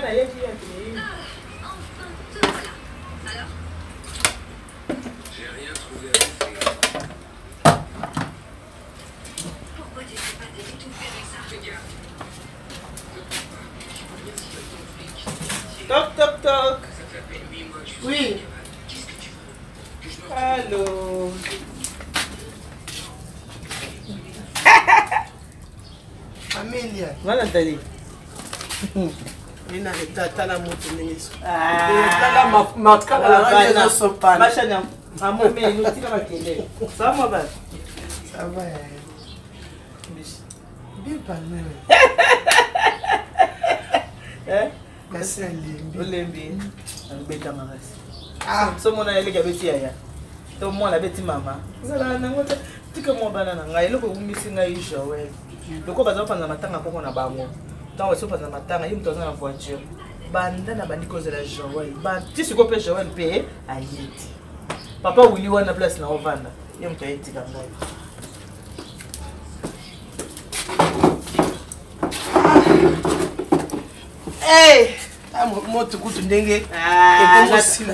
J'ai rien trouvé à bouffer. Pourquoi tu n'essaies pas de l'étouffer avec ça? Fais gaffe. Toc toc toc. Ça fait à peine 8 mois que je suis Oui. sur le cabane. Qu'est-ce que tu veux? Que je me Allô. Amélia. Voilà Nathalie. Ina tata la moto ningiso. Tala matkala la radio sopana. Machana. Maman mais nous tika makele. Ça va ba? Ça va. Bien parlé. Hein? Merci Alimbi. Olembi. Beta marasi. Ah, So mona ele ka beti aya. To mona beti mama. Zala nango tika mo bana na ngai loko umisi ngai Joël. Loko baza panza matanga koko na bango. Tant so panza matanga yim toza na voiture. Banda na bandi kozela Joël. Ba ti siko pe Joël pe ayeti. Papa wili wana place na ovanda. Yim to ayeti kangai. hey, moto kutu ndenge.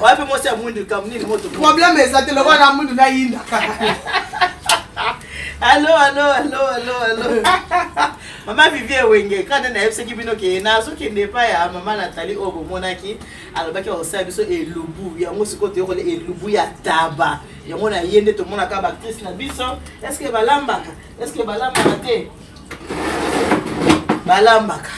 Wapi mosi ya mwindi kamnini moto. Problème ezate lokwa na mundu na yinda. Allô. Maman Vivien Wenge, quand on a fait qui bino qui na so qui n'est pas ya maman Nathalie Obo monaki, alors baki on sait biso et lubu, ya mo siko te ko le lubu ya taba. Ya mo na yende to mona ka actrice na biso, est-ce que balambaka? Est-ce que balambaka te? Balambaka.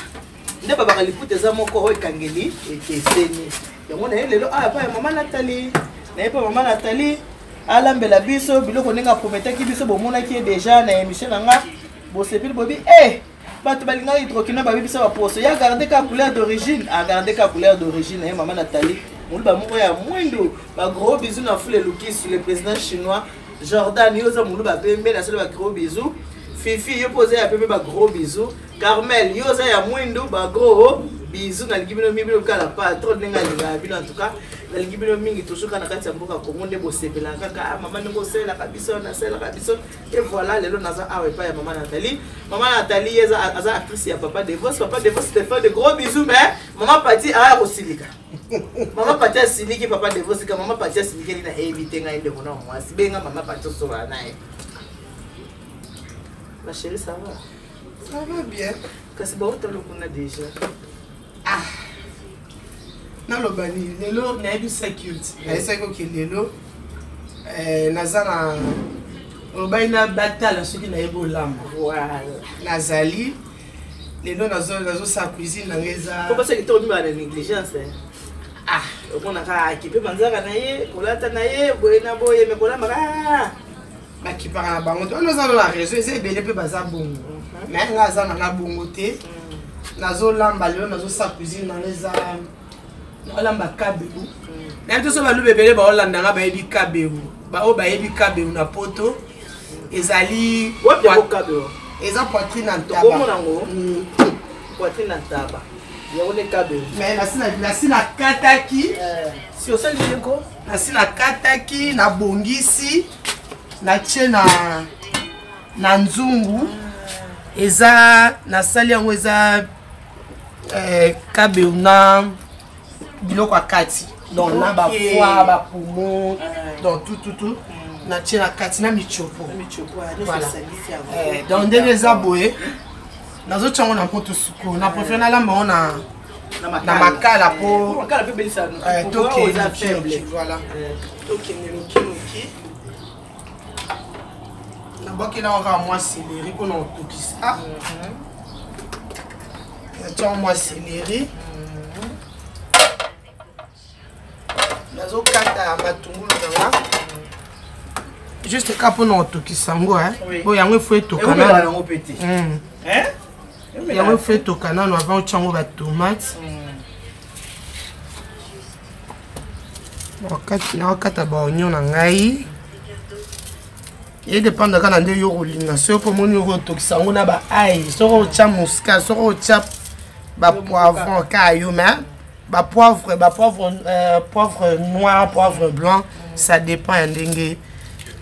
Nde baba kalikuta za moko ho kangeli et keseni. Ya mo na lelo ah pa maman Nathalie. Na pa maman Nathalie. Alambela biso biloko ninga prometaki biso bomonaki déjà na émission nga bosepil bobi bato balinga hydrokina babi biso ba poso ya garder ka couleur d'origine a garder ka couleur d'origine et maman Nathalie muluba moko ya mwindo ba gros bisous na foule Luki sur le président chinois Jordan yoza muluba pembe na solo ba gros bisous Fifi yo posé ya pembe ba gros bisous Carmel yoza ya mwindo ba gros bisous na libino mibino kala pa trop ninga linga bino en tout cas na libino mingi toshoka na kati ya mboka komonde bosepela kaka maman ngo sela kabisa na sela kabisa et voilà lelo naza awe pa ya maman Nathalie aza actrice ya Papa Devos te fait de gros bisous mais maman Pati a kosilika maman Pati a siliki Papa Devos ka maman Pati a siliki na éviter nga inde kona mwasi benga maman Pati so na nae ma chérie ça va bien. Kasi ba utalo kuna déjà Ah. Nalobani lelo na ebi security. Na seko ke lelo nazana obai na batala soki na ebo lamba. voilà Nazali lelo nazo sa cuisine na ngeza. ko pasa ki to mi ba na négligence Ah, on a équipé manzaka na ye kolata na ye boye na boye me kolamba bakipaka na bango te wana oza na réseau eza ebele mpe baza bongo mais nga aza na bongo te nazolamba lelo nazosa cuisine nanga eza naolamba kabelu nayebi te so baluba ebele baolandanga bayebi kabelu oyo bayebi kabelu na poto ezali eza poitrine na ntaba poitrine na ntaba yango ne kabelu mais nasi nakataki si osali leko nasi nakataki nabongisi natie na nzungu eza nasali yango eza kabelu na biloko akati donc na bafoi bapoumon donc tout natie na kati na michopo voilà donc ndenge eza boye nazotia yango na poto suku na préfère nalamba yango na makala po tokende voilà tokende noki naboki na kaka mwa céleri mpona otokisa natia mwa céleri nazokata matungulu nanga juste ka mpona otokisa yango oyo yango efo etokana yango efo etoka nano avant otya yango batomate nakokata baonion na ngai edépendre kaka na nde yo kolinga soki mpo moni oko otokisa yango na baai soki otya moscat soki otya bapoivron kaka yo mais poivre noir poivre blanc ça dépend ya ndenge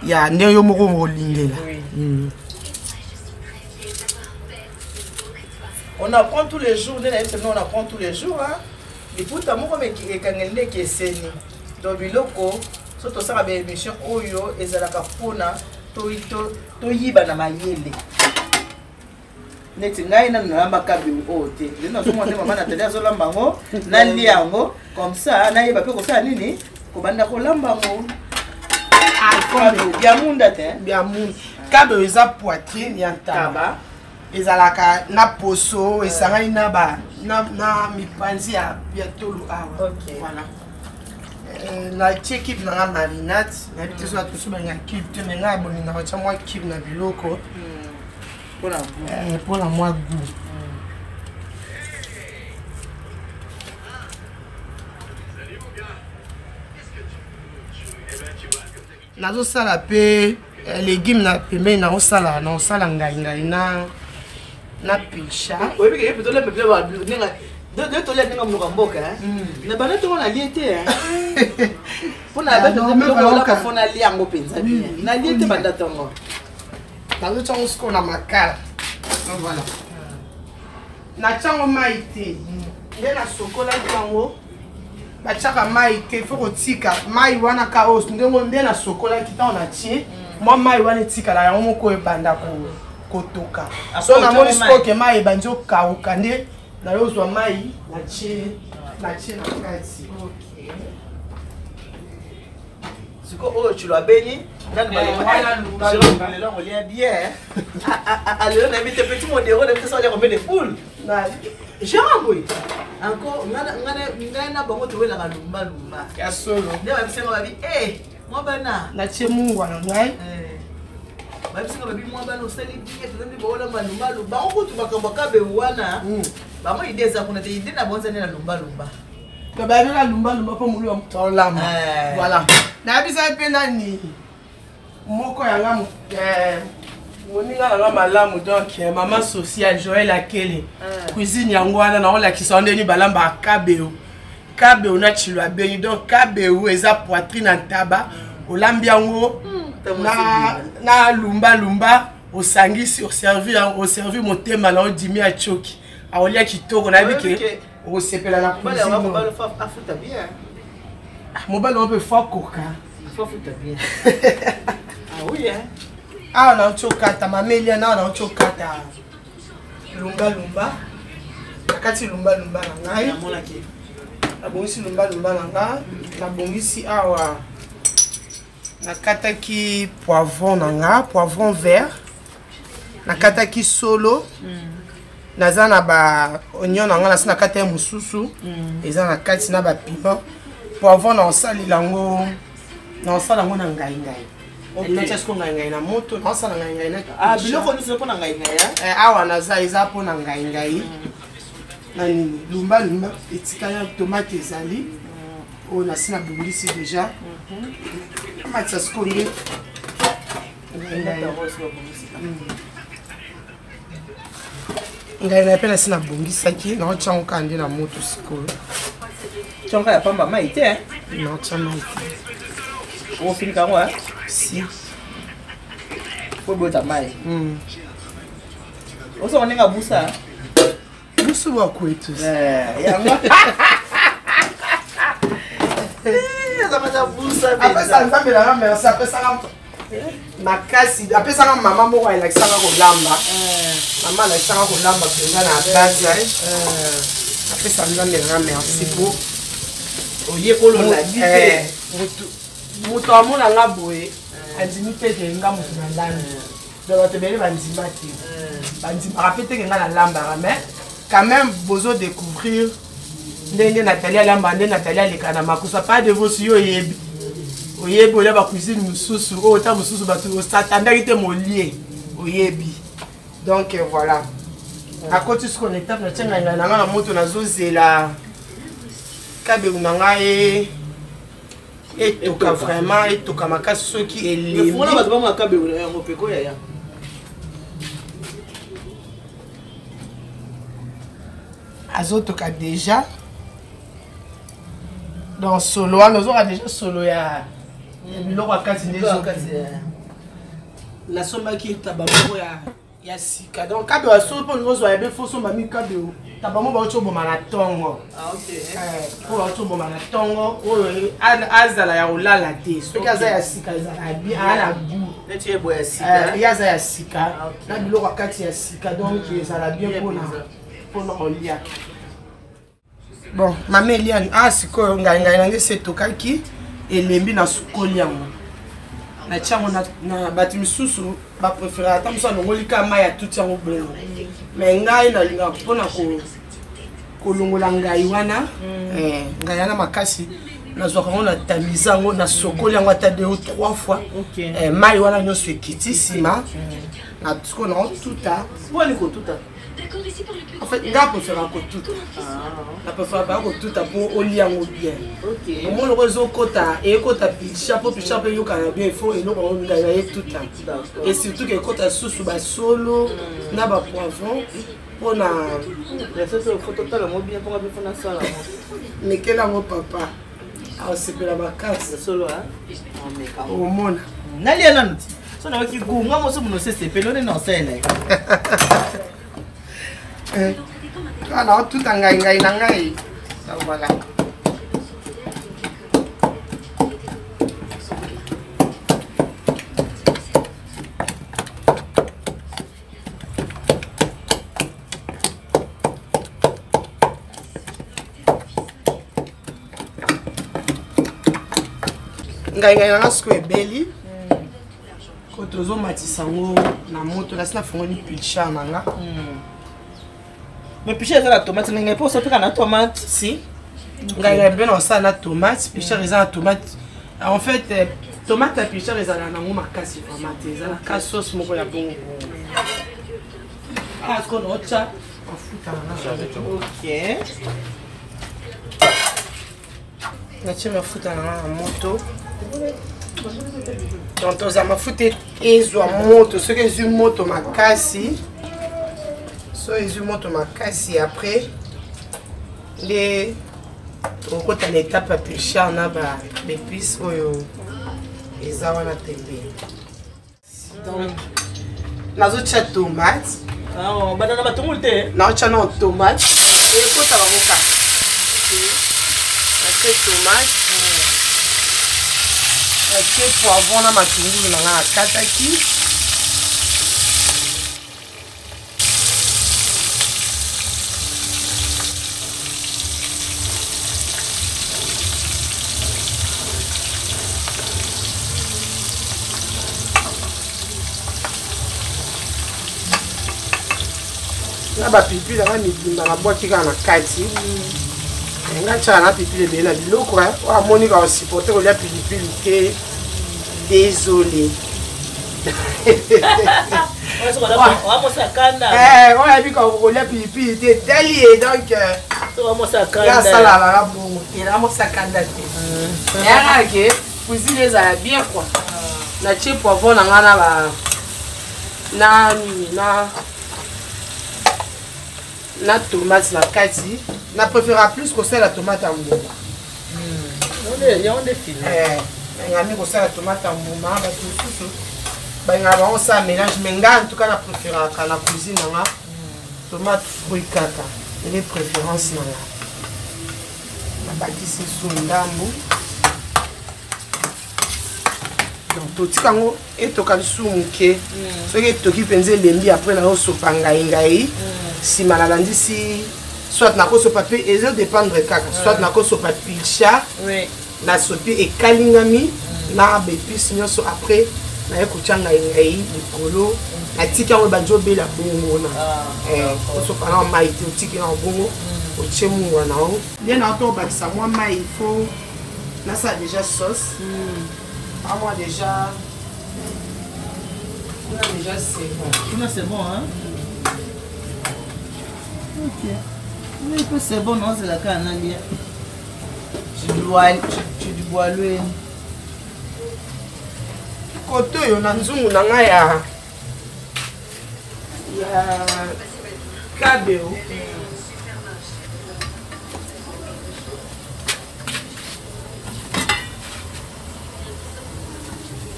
ya nde yo moko kolingela. On apprend tous les jours, on apprend tous les jours, hein. liputa moko ekangeli ndeke eseni donc biloko so tosala baémission oyo ezalaka mpona toyiba na mayele neti ngai nanu nalamba kabewu oyo te nde nazomona nde mama Nathalie azolamba yango nalia yango comme ça nayeba mpe kosala nini kobanda kolamba yango bia munda te bia munda kabewu eza poitrine ya ntaba ezalaka na poso esangani na mipanzi ya tolo awa voilà natie kibe nanga marinate nayebi te so bato so balinga kibe te me ngai bolinga batia mwa kibe na biloko mpona mwa goût nazosala mpe légume na pembeni naosala ngai na pilcha deux tolia ndenge monoka mboka na bana tongo nalie te mpona baolaka fo nalia yango mpenza bien nalie te banda tongo nazotiango sikoyo na makala voilà natiango mai te nde nasokolaki yango batiaka mai te fo kotika mai wana ka oyo nde nasokolaki ntango natie mwa mai wana etikala yango moko ebanda kotoka so namoni sikoke mai ebandi okauka nde nayozwa mai natie na kati siko oyo chilo abeni lelo ngolia bien alelo nayebi te petit modero nayebi te so alia combien de poules jamboy encore ngai na bango towelaka lumbalumba ya solo nde babisenga babi mwa bana natie mungwa na ngai babisenga babi mwa bana osali bien tozandi baolamba lumbalumba bango kutu makambo kabewu wana bango ide eza kuna te ide na bonzani na lumbalumba to bayebela lumbalumba mpo molu ya moto aolamba voilà nayebisaki mpe nani moko yanga moninga nanga malamu donc mama social Joël Akele cuisine yango wana naolakisa ndeni balamba kabewu na chilo abeni donc kabewu eza poitrine na ntaba olambi yango na lumbalumba osangisi oservi motema na odimi ya choki aolia kitoko nayebi ke okosepela na cuisine mobali oyo mpe fo akoka awa nauti okata mamelia na awa nauti okata lumbalumba nakati lumbalumba na ngai nabongisi lumbalumba na ngai nabongisi awa nakataki poivron na nga poivron vert nakataki solo naza na ba oignon na nga nasi nakata ya mosusu eza na kati na bapiment poivron naosalela yango na ngai natia siko ngai na moto naosala ngai na biloko nyonso mpo na ngai awa naza eza mpo na ngai nani lumbalumba etikali ya tomate ezali oyo nasi na bongisi deja matisa siko nde ngai mpe nasi nabongisaki naotiango kaka nde na moto sikoyo tiango ya pamba mai te naotia mai te ofinika yango si po bota mai osongo ndenge abusa busu bakwetu yango ezamata busa apesa nzambe nanga merci apesaka makasi apesaka mama moko alakisaka kolamba mama alakisaka kolamba mpenza na base apesa nzambe nanga merci po oyekolola te moto amonanga boye andimi te ke nga moto na ndani donc bato ebele bandima te bandimaka mpe teke nga nalambaka mais quand même bozo découvrir ndenge Nathalie alamba nde Nathalie aleka na makusa pas de vos yo oyebi olia bacuisine mosusu oyo ta mosusu bato osatandaki te molie oyebi donc voilà nakoti siko na étape natianga ngai nanga na moto nazozela kabewu na ngai etoka vraiment etoka makasi soki elembi bato bamwa kabewu na yango mpe koyaya azotoka déjà dans solo wana ozoka déjà solo ya biloko ya kati nde nasombaki taba moko ya sika donc kabe wa so po ngozo ya be foso mami kabe o tabamo ba ocho boma na tongo po ocho boma na tongo o azala ya olala te so kaza ya sika azala bien ala bu neti ebo ya sika ya za ya sika na biloko kati ya sika donc ezala bien pona olia bon mama Eliane sikoyo ngai nange se tokaki elembi na sukoli yango na tiango na bati misusu ba préférer ata musa nongoli kama ya tout yango bongo mais ngai na linga pona kolongola ngai wana ngai yana makasi na zwa na tamizango na sokoli yango ata 2 ou 3 fois mai wana nyonso ekiti sima na tuko na tuta wani ko tuta en fait nga préférer ko tuta na préférer ba ko tuta pour oliango bien OK mo lo zo kota e kota pichapo yo kana bien il faut et non on nga ya tuta et surtout que kota susu ba solo na ba poivron pona la soso photo tala mo bien pour bien na sala mais quel amour papa c'est pour la vacances solo au monde nalia nanuti so na ki gunga mo so muno sese pelone na sele alors tout en ngai na ngai ça voilà ngai na sko ebeli ko tozo matisango na moto la sina fongoni pilcha nanga mais picha za tomate ngai po so pika na tomate si ngai ben on sa na tomate picha za tomate en fait tomate à picha za na ngo makasi tomate za na sauce moko ya bongo ko no cha mafuta na OK na chema mafuta na moto donc toza mafuta ezwa moto soki ezwi moto makasi so ezwi moto makasi après nde okota na étape ya pichar na baépice oyo eza wana pembeni donc nazotia tomate banana batungulu te naotya na tomate ekota bakoka natie tomate natie poivron na matungulu na nga nakataki na bapilipili anga mibimba na bwaki kaka na kati nga tiaka na pilipili ebele na biloko oyo amoni kaka osiporte kolia pilipili te désolé oyo ayebi kaka kolia pilipili te tali ye donc asalalaka bongo elamosakanda te eyakake cuisine ezala bien quoi natie poivron na nga na tomate na kati na préféra plus kosala tomate ya mbuma ngami kosala tomate ya mbuma bato mosusu balingaka bango osala mélange mais nga en tout cas na préféraka na cuisine nanga tomate fruit kaka ele préférence nanga nabakisi su ndambu donc totika yango etoka lisusu moke soki etoki mpenza elembi apres nayosopa ngai nsima nalandisi soit nakosopa mpe ezodépendre kaka soit nakosopa pilcha nasopi ekalingami na baépice nyonso apres naye kotya ngai likolo natiki yango ebandi obela bongo na osopa na mai te otiki yango bongo otie mungwa na yango nde na to obakisa mwa mai il faut nasala déjà sauce moi déjà c'est bon. Là c'est bon hein. OK. Oui, c'est bon non, c'est la canalia. Tu dois le koto yo na nzungu na nga ya kabeo.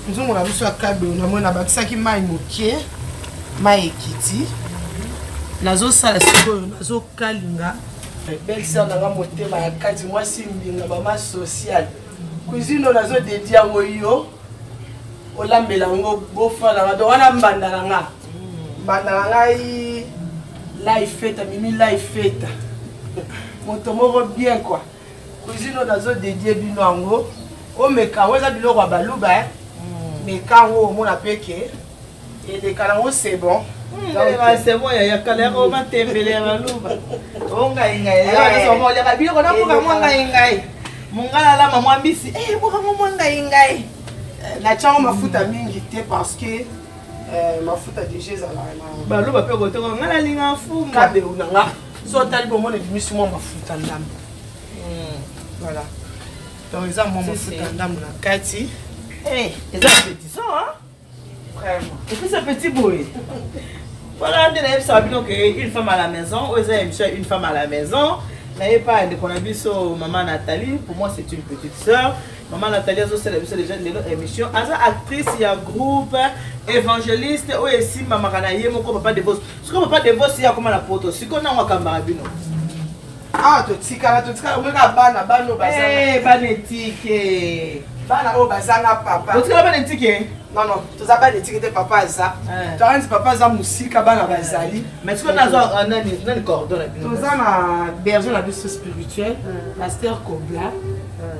Nzungu na biso ya kabeo na mona bakisaki mai mokie mai ekiti nazosala sikoyo nazokalinga belle sœur nanga motema ya kati mwasi mbinga mama sociale cuisine nazodedi yango yo olambela yango bofalanga donc wana mbanda na ngai life feta mimi life feta moto moko bien quoi cuisine nazodedie bino yango omeka yango eza biloko ya baluba meka yango omona peke eleka nango c'est bon c'est bon ya kala yango matembele ya baluba ongaingai biloko nakoka mwa ngai mongala lama mwa mbisi boka mwa ngai natiango mafuta mingi te parce que mafuta déjà ezala baluba mpe kotoko ngai nalinga fuma kabeu nanga so otali bomona ebimisi mwa mafuta ndambo voilà donc eza mwa mafuta ndambo na kati eza appétissant vraiment et puis c'est petit boy voilà nde nayebisaka bino ke une femme à la maison oyo eza émission une femme à la maison nayepa ndeko na biso mama Nathalie pour moi c'est une petite sœur maman Nathalie azosala biso déjà lelo émission aza actrice ya groupe évangéliste oyo esimbamaka na ye moko papa devos siko papa devos ya koma na poto siko nango akambaka bino totikala omeka bana bana etike bana oyo bazanga papa totikala bana etike non toza bana etike te papa aza tokanisi papa aza mosika bana bazali mais siko nazwa nani cordon na bino toza na berger na biso spirituel Pasteur Kobla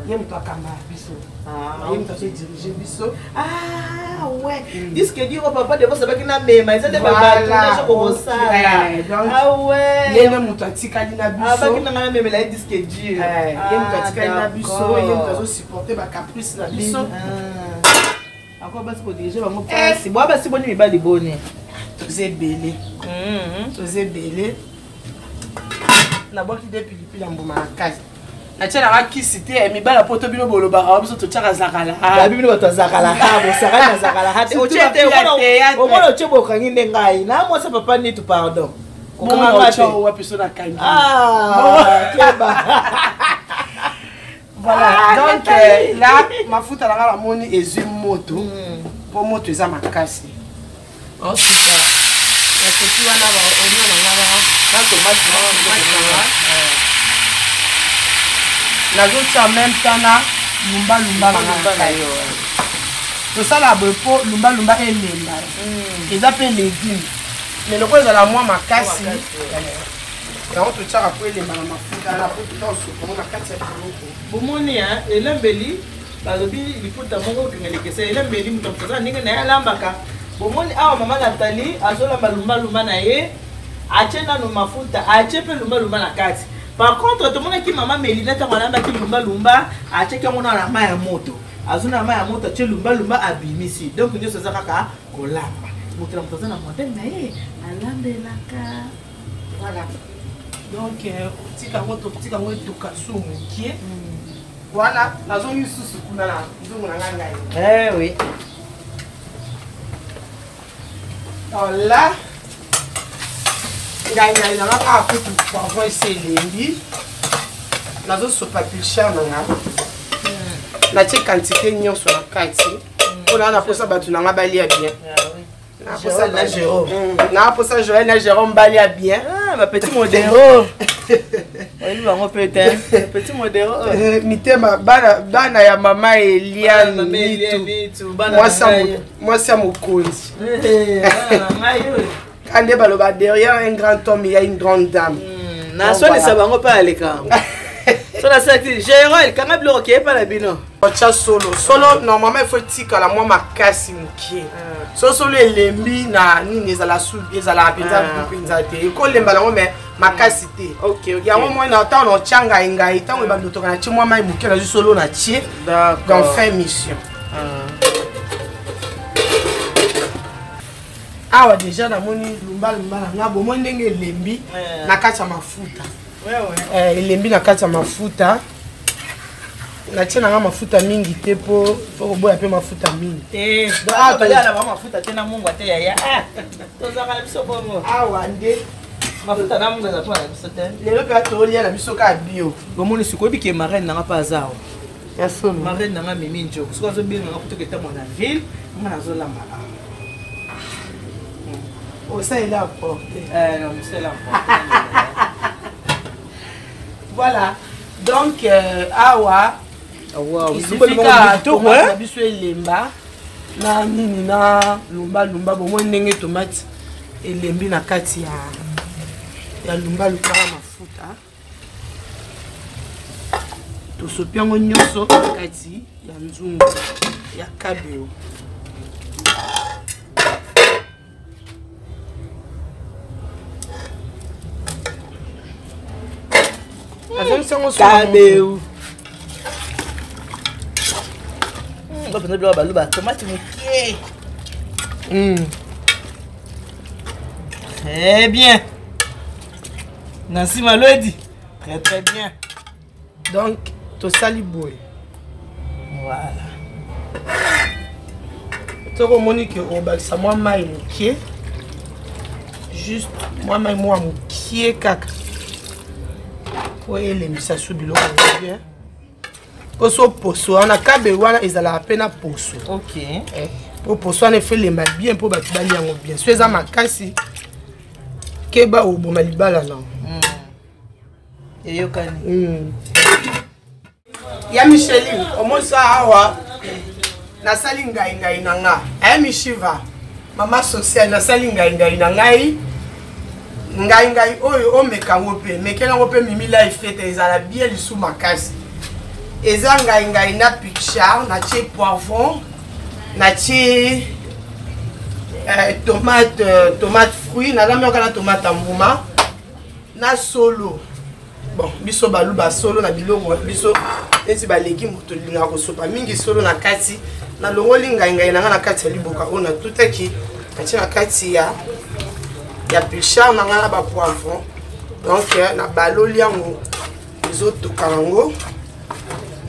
ye moto akambaka biso ye moto azodirige biso ouais diske di o papa devos abaki na mema eza nde babato kokosala ye nde moto atikali na biso abaki nanga na memela ye diske di ye moto atikali na biso ye moto azosupporte bacaprice na biso encore basi kodirige bango mpasi bwa basi boni mibali boni toza ebele nabwaki de pilipili ya mbuma na kasi natielanga kisi te mibala po to bino bolobaka biso totiaka zakala bino bato azakala bosakali na zakala te omona otie bokangi nde ngai na mwasa papa nitu pardon wapiso na kangi voilà donc là mafuta nanga namoni ezwi moto mpo moto eza makasi ensuite ekoti wana baonia nanga nazotia même temps na lumbalumba nanga tosala boye mpo lumbalumba elemba eza mpe légume mais loko ezala mwa makasi yango totiaka po elemba na mafuta na po totaosukongo na kati ya biloko bomoni elembeli balobi liputa moko okengelekesa elembeli moto motoza ndenge na ye alambaka bomoni awa mama Nathalie azolamba lumbalumba na ye atie nano mafuta atie mpe lumbalumba na kati par contre tomonaki mama Melina ntango alambaki lumbalumba atieki yango na mai ya moto azona mai ya moto atie lumbalumba abimisi donc nyonso eza kaka kolamba moto na moto aza na modele na ye alambelaka voilà donc tika yango etuka su mokie wana nazongi lisusu kuna na nzungu na ngai oui là ngai nanga kaka kutu poivron esi elengi nazosopa pilchar nanga natie quantité nyonso na kati mpona naposa bato nanga balia bien naposa Joël na Jérôme balia bien petit modéro oyebi bango peut-être petit modéro mitema bana ya mama Eliane Nitu mwasi ya mokonzi kande baloba derrière un grand homme il y a une grande dame nasonisa bango mpe aleka so nasalaki Joël kanga biloko keye mpa na bino otia solo normalement il faut tikala mwa makasi mokie so solo elembi na nini ezala mpenza te ekolemba nango me makasi te yango moi na ntango na otia ngai ntango ebanda otoka na tie mwa mai moke nazwi solo na tie dans fin mission awa déjà namoni lumbalumba nanga bomoi ndenge elembi na kati ya mafuta elembi na kati ya mafuta natie nanga mafuta mingi te po koboya mpe mafuta mingi mafuta te na mungu ate yaya tozaka na biso bongo awa nde mafuta na mungu eza mpona na biso te lelo mpe atolia na biso kaka bio bomoni sikoyebi ke marraine nanga mpe aza awa ya solo marraine nanga mimi njoko soki azobenganga kutoka etambo na ville nga nazolamba awa Oh, ça, il a apporté. Non, c'est là. Voilà. Donc, awa. Wow, il suffit qu'à tomate na biso elemba na nini na lumba bon moi ndenge tomate elembi na kati ya lumba lukala mafuta to sopi yango nyonso kati ya nzungu ya kabeo. Kabeo. On va prendre le tomate moquée. Très bien. Nancy Malodi. Très très bien. Donc, to sali boy. Voilà. Toko Monique au bakisa moi mai moquée. Juste moi mai moi moquée kaka. Oui, les missa sous biloko bien. Poso poso, on a kabé wana ezala pena poso. OK. Pour poso on a fait les mal bien pour bati bali yango bien. So eza makasi keba o boma libala na. Eyo kani. Ya Micheline, omosa awa na sali ngai nanga. Ay Mishiva. Mama social na sali ngai na ngai. Ngai oyo o mekango pe mekela ngo pe mimila ifete ezala bien lisu makasi. Eza ngai na pichard na tie poivron na tie tomate fruit na la meoka na tomate mbuma na solo. Bon biso baluba solo na biloko biso esi ba légumes to linga ko sopa mingi solo na kati na longoli ngai na kati ya liboka ona tutaki na tie na kati ya pichard na ngana ba poivron. Donc na baloli yango izoto karango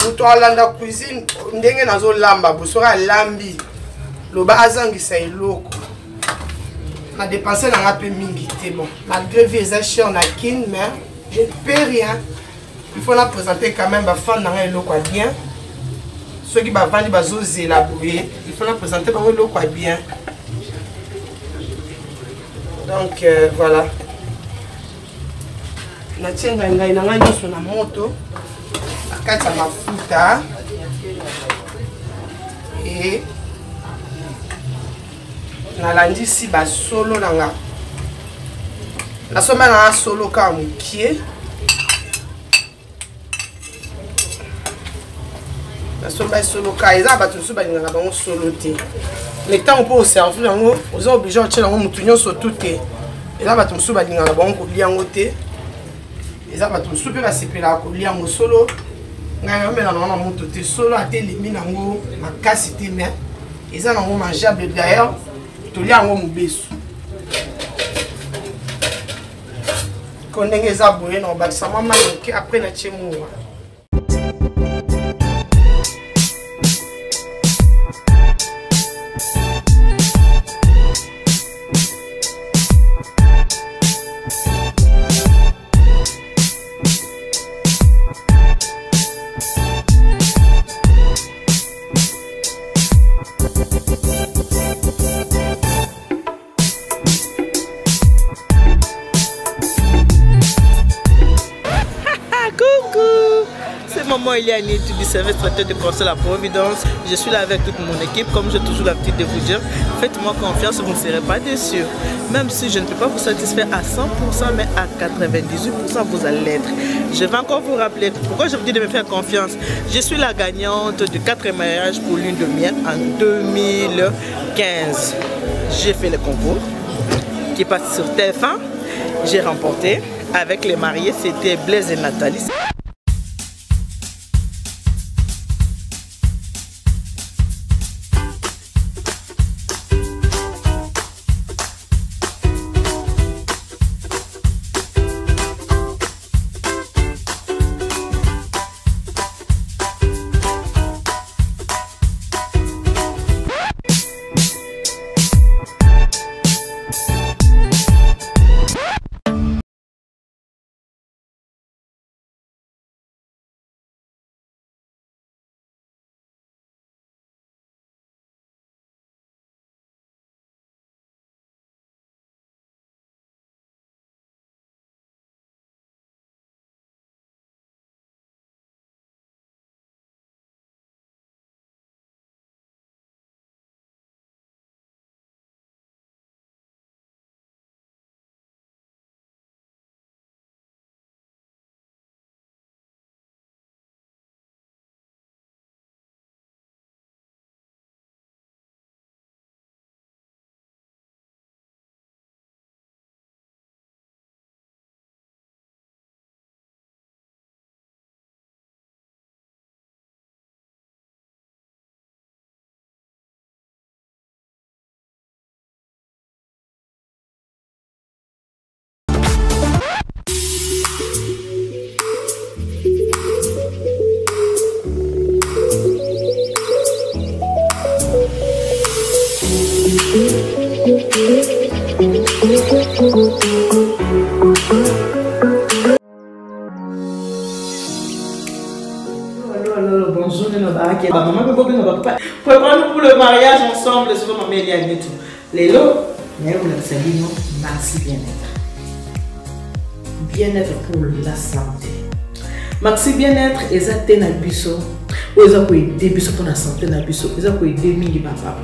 muto alanda cuisine ndenge nazo lamba bosora lambi loba azangisa eloko na dépenser na ngape mingi te bon malgré vie eza cher na kin mais je ne paie rien. Il faut la présenter quand même ba fan na eloko bien ceux qui ba vandi bazo zela boye il faut la présenter ba eloko bien. Donc voilà. Na tienga ngai na ngai nyonso na moto akati ya mafuta et nalandisi basolo nanga nasomba na solo ka mokie nasomba solo ka eza bato so balingaka bango solo te mais tant pour servir yango oza obligé otie yango mutu nyonso tout te eza bato mosusu balingaka bango kolia yango te eza bato mosusu mpe basepelaka kolia yango solo ngai omela nango na moto te solo atelemi nango makasi te mais eza nango mangeable d'ailleurs tolia yango mobesu ko ndenge eza boye na obakisa mwa mai moke après na tie mowa. Il y a une étude du service traiteur de conseil à Providence. Je suis là avec toute mon équipe. Comme j'ai toujours l'habitude de vous dire, faites-moi confiance, vous ne serez pas déçus. Même si je ne peux pas vous satisfaire à 100%, mais à 98%, vous allez l'être. Je vais encore vous rappeler pourquoi je vous dis de me faire confiance. Je suis la gagnante du 4e mariage pour lune de miel en 2015. J'ai fait le concours qui passe sur TF1. J'ai remporté avec les mariés, c'était Blaise et Nathalie. papa. Préparons-nous pour le mariage ensemble. C'est ma mère et tout. Lélo, mais vous le savez, non? Maxi bien-être. Bien-être pour la santé. Maxi bien-être, ils ont été dans le biseau. Ils ont aidé biseau pour la santé dans le biseau. Ils ont aidé mille papa.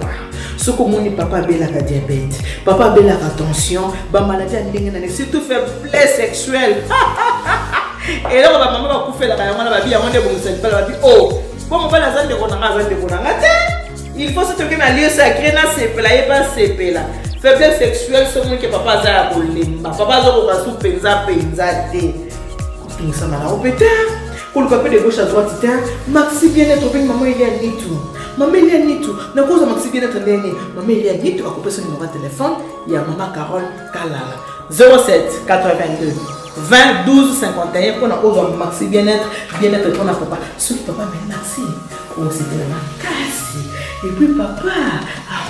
Ce que mon papa a la diabète, papa a la tension, ba maladie à surtout faiblesse sexuelle. Et là, ma maman va couper la caméra, va dire, oh, comment on va la zone de il faut se trouver dans lieu sacré, dans ces plats, et pas ces plats. Faiblesse sexuelle, c'est moi qui papa a pour l'imba. Papa a sous penza, tout ça m'a répété. Pour le papier de gauche à droite, Maxi bien-être, maman il y a ni tout. Maman il y a ni tout. Na cause Maxi bien-être, maman il y a ni tout. À couper son numéro de téléphone, il y a maman Carole Kalala. 07 82 20 12 51 pour nous Maxi bien-être pour notre papa. Ce papa mais Maxi, on s'est dit la casse. Et puis papa,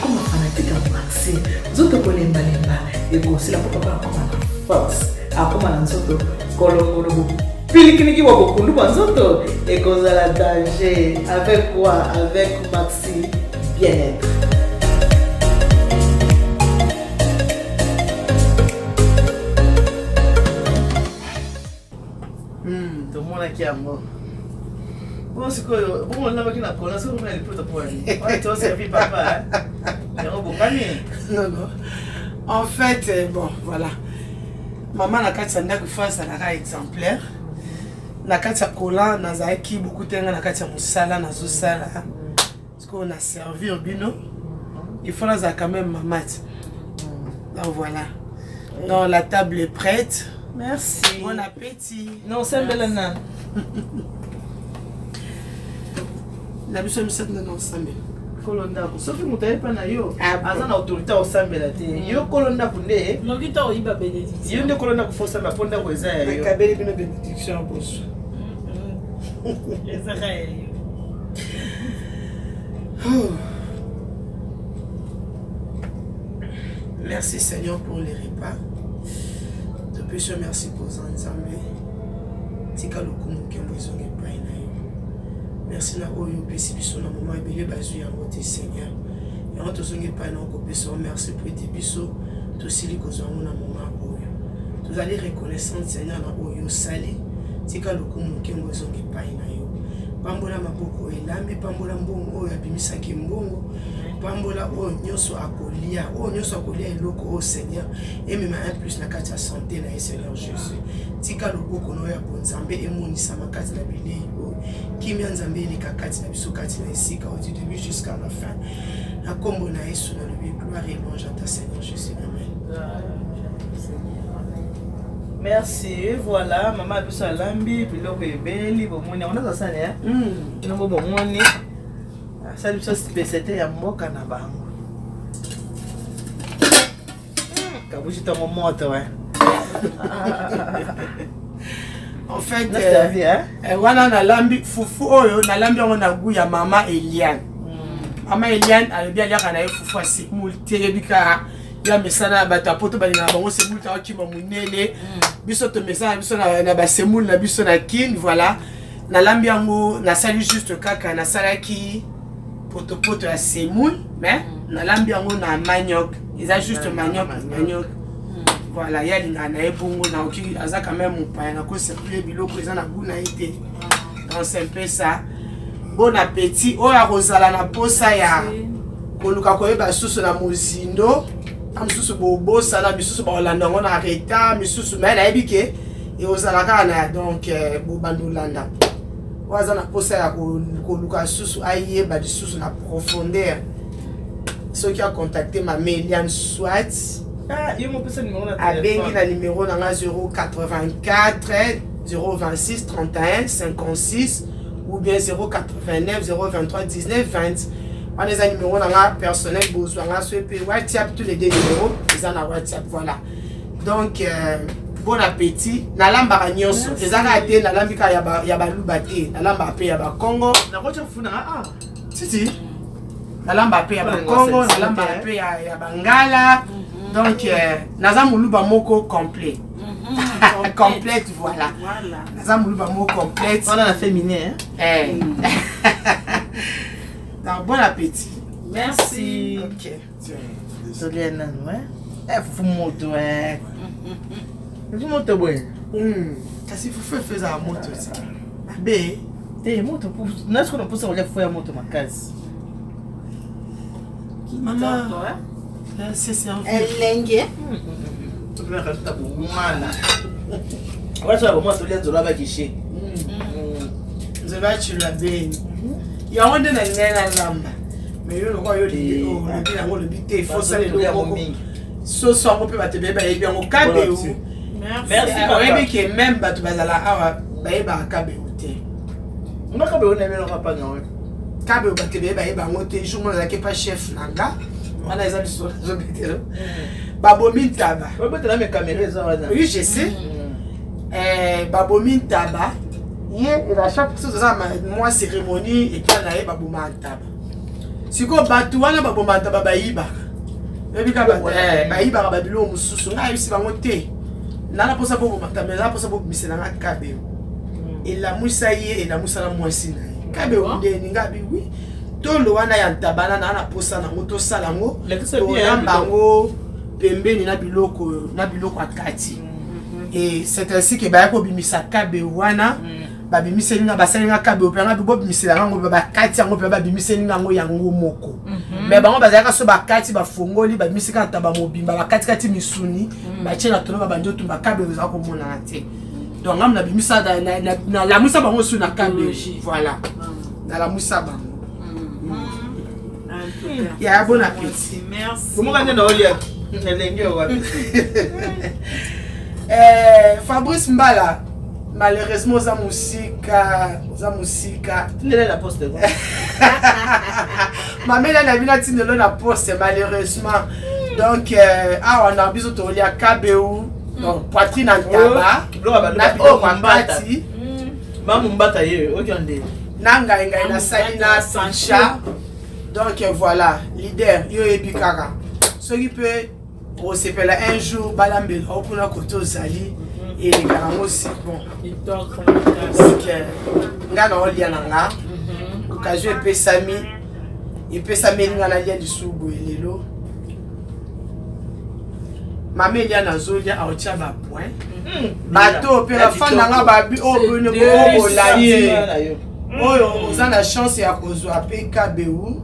comme un fanatique à Maxi, nous autres connaissons Balemba et aussi la papa comme un force. Comme un autre colombo. Pilikini wa bokundu banzoto et cause la danger avec quoi? Avec Maxi bien-être. Tout le monde qui a mort. Bon, c'est quoi? Bon, on a qui n'a pas c'est on a les potes pour aller. Ouais, toi servi papa. Non. En fait, bon, voilà. Maman n'a qu'à s'en face à la exemplaire. Na kati ya kola nazaki beaucoup tenga na kati ya musala na zosala parce qu'on a servi au bino il faut là quand même mamat donc voilà donc la table est prête. Merci, bon appétit. Non c'est belana na biso misat na ensemble kolonda soki mutaye pa na yo aza na autorité au sambela te yo kolonda kunde nokita oyiba bénédiction yo nde kolonda ko fosa ba ponda ko eza ya yo kabeli bino bénédiction boss. Merci Seigneur pour les repas. Depuis ce merci pour Zanzambe. Tika lokumu kembo izonge pai na yo. Merci na oyo pesi biso na moment ebele bazu yango te Seigneur. Yango tozonge pai na ko peso merci pour ete biso tosili kozwa na moment oyo. Nous allons reconnaissant Seigneur na oyo sali. Tika lokumu kembo izonge pai na yo. Pambola maboko elambi pambola mbongo oyo abimisaki mbongo. Pambola o nyoso akolia eloko o Seigneur et même un plus na kati ya santé na Seigneur Jésus tika loboko no ya bonzambe emonisa makati na bilei o kimia nzambe ele kakati na biso kati na esika au début jusqu'à la fin na kombo na Yesu na le gloire et louange à ta Seigneur Jésus amen. Merci, et voilà, maman a besoin lambi, puis l'eau est belle, on a ça, hein? Non, bon, on est. Ça, c'était un mot canabango. Kabouchi, t'as mon mot, ouais. En fait, voilà, na lambi, foufou, na lambi, on a goût ya maman Eliane. Maman Eliane, elle est bien là, elle a foufou à ses moules, ya mesana bata poto bali na bango semul ta ki mamunele biso to mesana biso na ba semul na biso na kin voilà na lambi yango na sali juste kaka na salaki poto ya semul mais na lambi yango na manioc ils a juste manioc voilà ya linga na ebongo na oki aza quand même mpa na ko servir biloko eza na goût na été donc c'est un peu ça. Bon appétit oya rozala na posa ya koluka koyeba susu na mozindo amisusu bobo sala bisusu ba Hollande on a reta misusu mais na ebike et ozala kana donc bo bandolanda waza na posa ya koluka susu aye ba disusu na profondeur ceux qui a contacté ma Eliane soit yo mo pesa numéro na téléphone na numéro na 084 026 31 56 ou bien 089 023 19 20. On a des numéros personnels, besoin de WhatsApp, tous les deux numéros, ils ont WhatsApp, voilà. Donc, bon appétit. Na lamba ranyoso, les arrêtés, na lambika yaba lubate, na lamba pe yaba Congo. Na rocha funa si. Na lamba pe yaba Congo, na lamba pe yaba Ngala. Donc, naza muluba moko complet. Complète, voilà. Naza muluba moko complète. On a la féminin, hein. Bon appétit. Merci. Ok. Désolé, non, ouais. Fufu moto, ouais. Fufu moto, ouais. Kasi fufu fez a moto, aussi. B. Moto, nós quando pus a olhar foi a moto, uma casa. Maman. C'est un Lengue. Tu vai gastar com humana. Agora só vamos olhar do lado aqui cheio. Nzobachilwa beni. Yango nde na lingai na lamba. Mais yo lokwa yo li o lobi yango lobi te il faut ça le moko. Soso yango pe bato beba yebi yango kabeu. Merci. Oyebi ke même bato bazala awa bayeba kabeu te. Nga kabeu na beno kapa ngawe. Kabeu bato beba yeba yango te jour mona ke pas chef nanga. Wana eza biso zo betelo. Babomi taba. Babetela mes caméras eza wana. Oui, je sais. Babomi taba. Et à chaque fois, ça moi cérémonie et puis on a eu baboma taba. Si quoi batouana baboma taba baïba. Et puis quand baïba babilo mususu na yusi bangote. Nana posa baboma taba na posa bobo misela na kabeo. Et la musaye et la musala mwasi na. Kabeo de ninga bi oui. Tolo wana ya tabana na posa na moto salango. To yambango pembeni na biloko akati. Et c'est ainsi que ba ko bimisa kabeo wana. Babimiselinga basalinga kabe opanga bibo bimiselanga ngo bakati yango pe babimiselinga ngo yango moko mais bango bazaka so bakati bafongoli babimisika taba mobimba bakati kati misuni bachena tono babandi tumba kabe za ko mona te donc ngam na bimisa na la musa bango su na kabe voilà na la musa bango ya bon appétit Merci. Comment on est dans Olia? Lengue wapi? Fabrice Mbala. Malheureusement, za musika. Tu es la poste. Ma mère n'a pas vu la poste, malheureusement. Donc, on a besoin de lire KBU, donc poitrine en tabac. Mamumbata ye, okande. Nanga na salina sancha. Donc voilà, leader yo ebikaka. Ce qui peut on s'appelle un jour balambe okuna koto zali. Et les gars aussi bon. Donc nga na olia nanga. Occasion pesami. Et pesami nga na lia disubu elelo. Mame lia na zolia a otia ba point. Bato pe la fan nanga babi o bone ko laye. Oyo uzana chance ya kozwa pe KBU.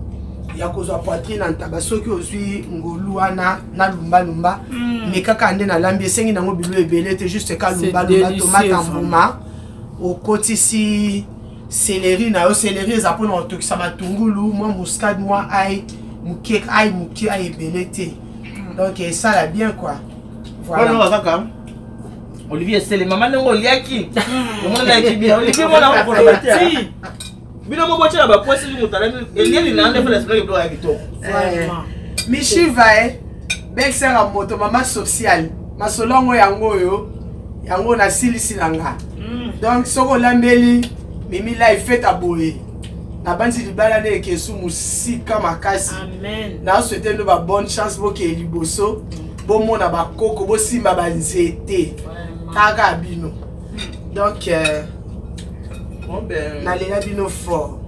Ya kozwa poitrine en tabasoki ozwi ngolu wana na lumba mais kaka ande na lambi esengi nango bilo ebele te juste ka lumba tomate mbuma okotisi céleri na yo céleri eza pona otokisa matungulu mwa muscade mwa ail muke ail ebele te donc ça la bien quoi voilà kaka Olivier c'est le maman ngo liaki on a qui bien Olivier mona ko bati bino mo bocha ba poisi mutala elieli na ande fela sino ya kitoko Michiva bexera moto mama social masolongo yango na silisi langa donc soko lambeli mimi life fait aboye na bandi libala ne kesu musika makasi Amen. na souhaiter no ba bonne chance bo ke liboso bo mona ba koko bo simba ba nzete kaka bino donc bon ben nalela bino fort.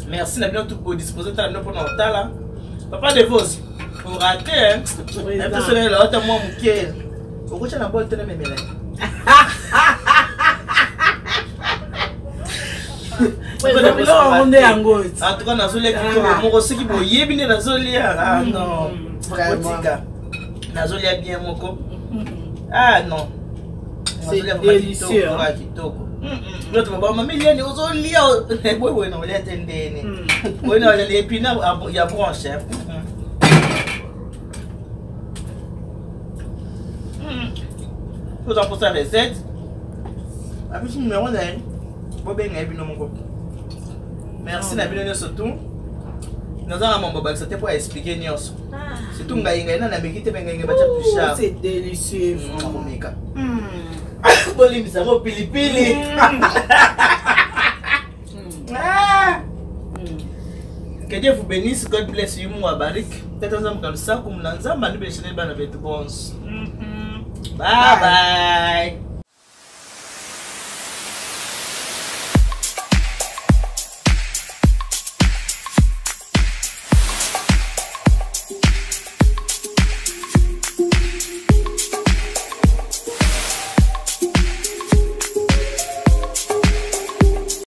Merci na bino tout pour disposer ta bino pour notre là papa de vos pour rater hein un peu sur la haute moi muke okocha na bolte na memela on est en gauche. en tout cas nazolia kitoko moko soki boyebi nde nazolia ah non vraiment nazolia bien moko ah non C'est délicieux. Notre maman m'a mis les ozolia oui non les tendene oui non les épinards il y a branche faut en poser la recette avec ce numéro là bon ben ebino moko merci na bino surtout nous avons mon baba c'était pour expliquer nyonso surtout ngai na mekite benga bacha pisha C'est délicieux. meka Bolim ça pilipili. Que Dieu vous bénisse, God bless you, moi barik. Peut-être nous comme ça, comme nous avons, nous bêcher les bananes avec bons. Bye bye.